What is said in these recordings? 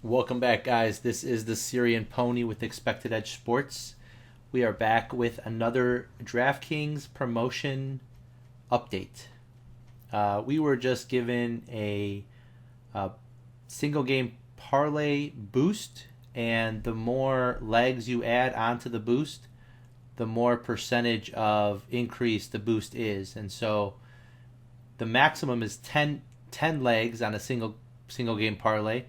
Welcome back, guys. This is the Syrian Pony with Expected Edge Sports. We are back with another Draftkings promotion update. We were just given a single game parlay boost, and the more legs you add onto the boost, the more percentage of increase the boost is. And so the maximum is 10 legs on a single game parlay,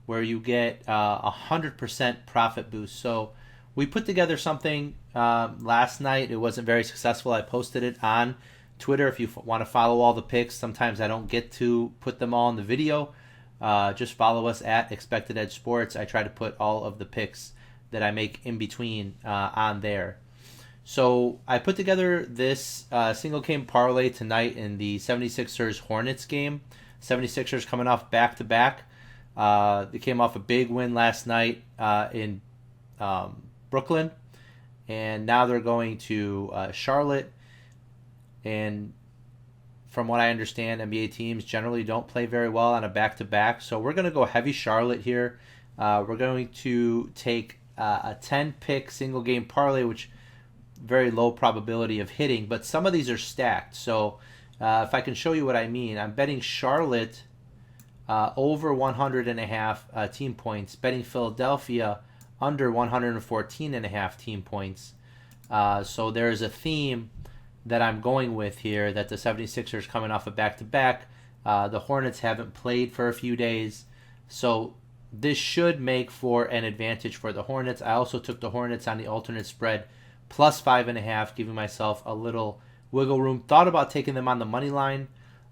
where you get 100% profit boost. So we put together something last night. It wasn't very successful. I posted it on Twitter. If you want to follow all the picks, sometimes I don't get to put them all in the video. Just follow us at Expected Edge Sports. I try to put all of the picks that I make in between on there. So I put together this single game parlay tonight in the 76ers Hornets game. 76ers coming off back-to-back. They came off a big win last night in Brooklyn, and now they're going to Charlotte. And from what I understand, NBA teams generally don't play very well on a back-to-back. So we're going to go heavy Charlotte here. We're going to take a 10-pick single-game parlay, which very low probability of hitting, but some of these are stacked. So if I can show you what I mean, I'm betting Charlotte over 100.5 team points, betting Philadelphia under 114.5 team points. So there's a theme that I'm going with here, that the 76ers coming off a back-to-back. The Hornets haven't played for a few days. So this should make for an advantage for the Hornets. I also took the Hornets on the alternate spread plus 5.5, giving myself a little wiggle room. Thought about taking them on the money line,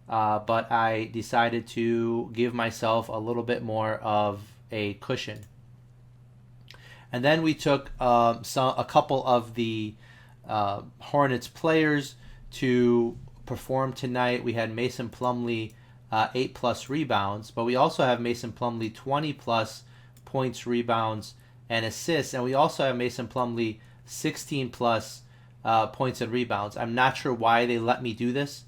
but I decided to give myself a little bit more of a cushion. And then we took a couple of the Hornets players to perform tonight. We had Mason Plumlee 8+ rebounds, but we also have Mason Plumlee 20+ points, rebounds, and assists, and we also have Mason Plumlee 16+ points and rebounds. I'm not sure why they let me do this,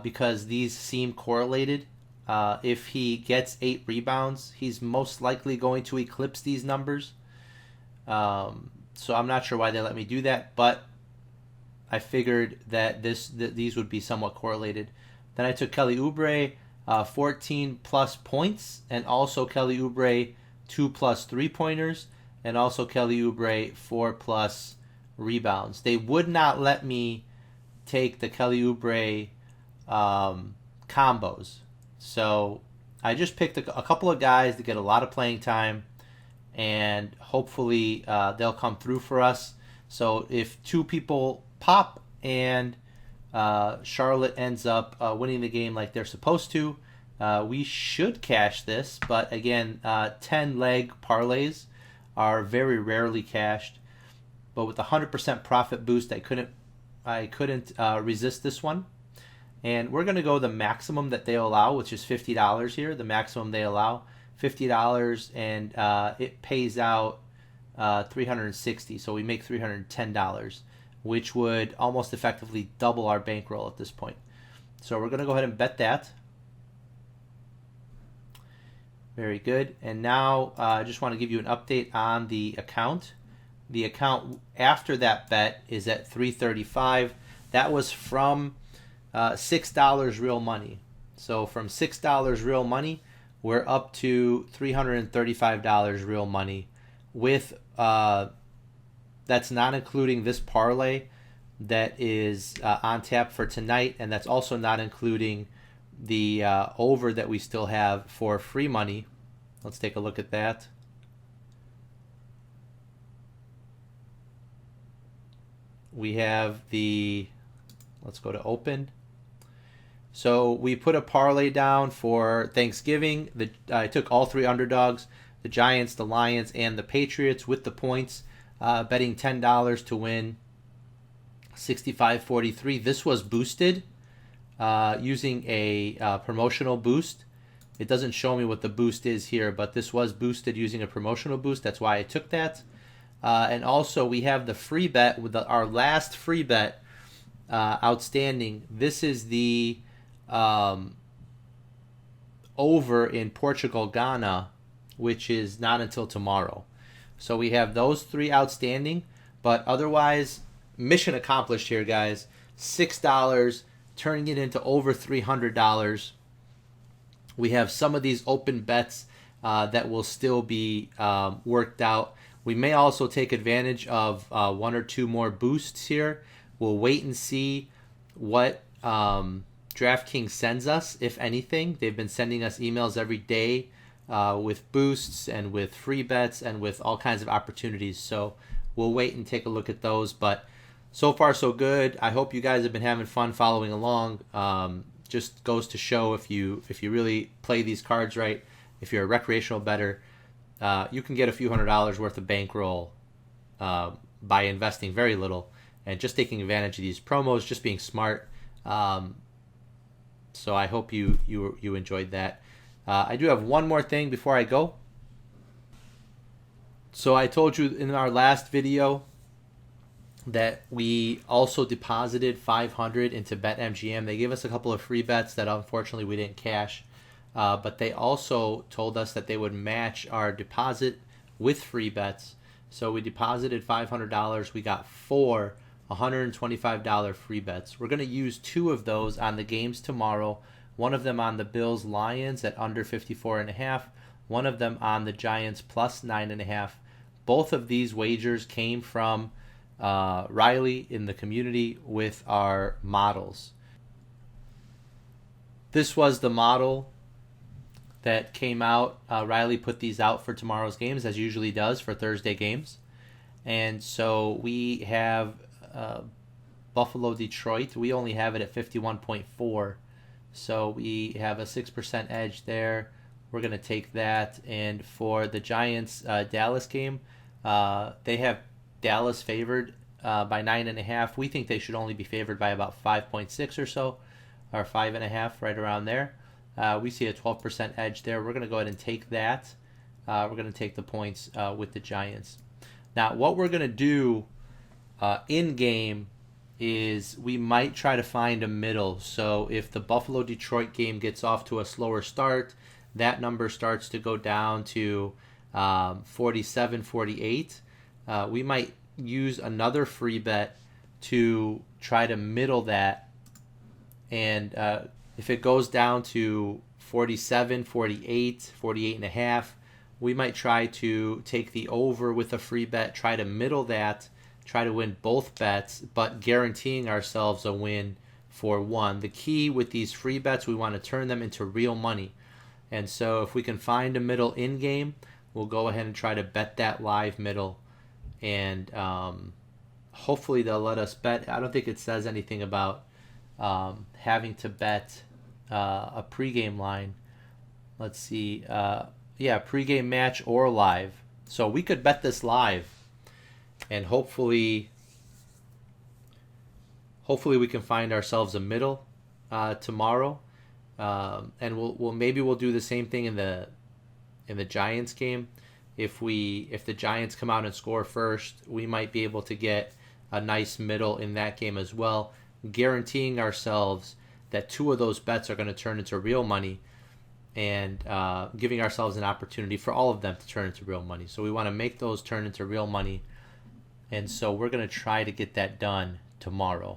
because these seem correlated. If he gets 8 rebounds, he's most likely going to eclipse these numbers. So I'm not sure why they let me do that, but I figured that these would be somewhat correlated. Then I took Kelly Oubre 14+ points, and also Kelly Oubre 2+ 3-pointers, and also Kelly Oubre 4+ rebounds. They would not let me take the Kelly Oubre combos. So I just picked a couple of guys to get a lot of playing time, and hopefully they'll come through for us. So if 2 people pop and Charlotte ends up winning the game like they're supposed to, we should cash this. But again, 10-leg parlays are very rarely cashed. But with the 100% profit boost, I couldn't resist this one. And we're going to go the maximum that they allow, which is $50 here. The maximum they allow, $50, and it pays out $360. So we make $310, which would almost effectively double our bankroll at this point. So we're going to go ahead and bet that. Very good. And now I just want to give you an update on the account. The account after that bet is at $335. That was from $6 real money. So from $6 real money, we're up to $335 real money. With that's not including this parlay that is on tap for tonight, and that's also not including the over that we still have for free money. Let's take a look at that. We have let's go to open. So we put a parlay down for Thanksgiving. I took all 3 underdogs, the Giants, the Lions, and the Patriots with the points, betting $10 to win 65.43. This was boosted using a promotional boost. It doesn't show me what the boost is here, but this was boosted using a promotional boost. That's why I took that. And also we have the free bet with our last free bet outstanding. This is the over in Portugal, Ghana which is not until tomorrow. So we have those 3 outstanding, but otherwise, mission accomplished here, guys. $6, turning it into over $300. We have some of these open bets that will still be worked out. We may also take advantage of 1 or 2 more boosts here. We'll wait and see what DraftKings sends us, if anything. They've been sending us emails every day with boosts and with free bets and with all kinds of opportunities. So we'll wait and take a look at those. But so far, so good. I hope you guys have been having fun following along. Just goes to show if you really play these cards right, if you're a recreational bettor, you can get a few $100s worth of bankroll by investing very little and just taking advantage of these promos, just being smart. So I hope you enjoyed that. I do have one more thing before I go. So I told you in our last video that we also deposited $500 into BetMGM. They gave us a couple of free bets that unfortunately we didn't cash. But they also told us that they would match our deposit with free bets. So we deposited $500. We got 4 $125 free bets. We're going to use 2 of those on the games tomorrow. One of them on the Bills-Lions at under 54.5. One of them on the Giants plus 9.5. Both of these wagers came from Riley in the community with our models. This was the model that came out. Riley put these out for tomorrow's games, as usually does for Thursday games. And so we have Buffalo, Detroit. We only have it at 51.4. So we have a 6% edge there. We're going to take that. And for the Giants Dallas game, they have Dallas favored by 9.5. We think they should only be favored by about 5.6 or so, or 5.5, right around there. We see a 12% edge there. We're going to go ahead and take that. We're going to take the points with the Giants. Now, what we're going to do in-game is we might try to find a middle. So if the Buffalo-Detroit game gets off to a slower start, that number starts to go down to 47, 48. We might use another free bet to try to middle that. And if it goes down to 47, 48, 48.5, we might try to take the over with a free bet, try to middle that, try to win both bets, but guaranteeing ourselves a win for one. The key with these free bets, we want to turn them into real money. And so if we can find a middle in-game, we'll go ahead and try to bet that live middle. And hopefully they'll let us bet. I don't think it says anything about having to bet a pregame line. Let's see. Pregame match or live. So we could bet this live. And hopefully we can find ourselves a middle tomorrow. And we'll do the same thing in the Giants game. If the Giants come out and score first, we might be able to get a nice middle in that game as well, guaranteeing ourselves that 2 of those bets are going to turn into real money, and giving ourselves an opportunity for all of them to turn into real money. So we want to make those turn into real money, and so we're going to try to get that done tomorrow.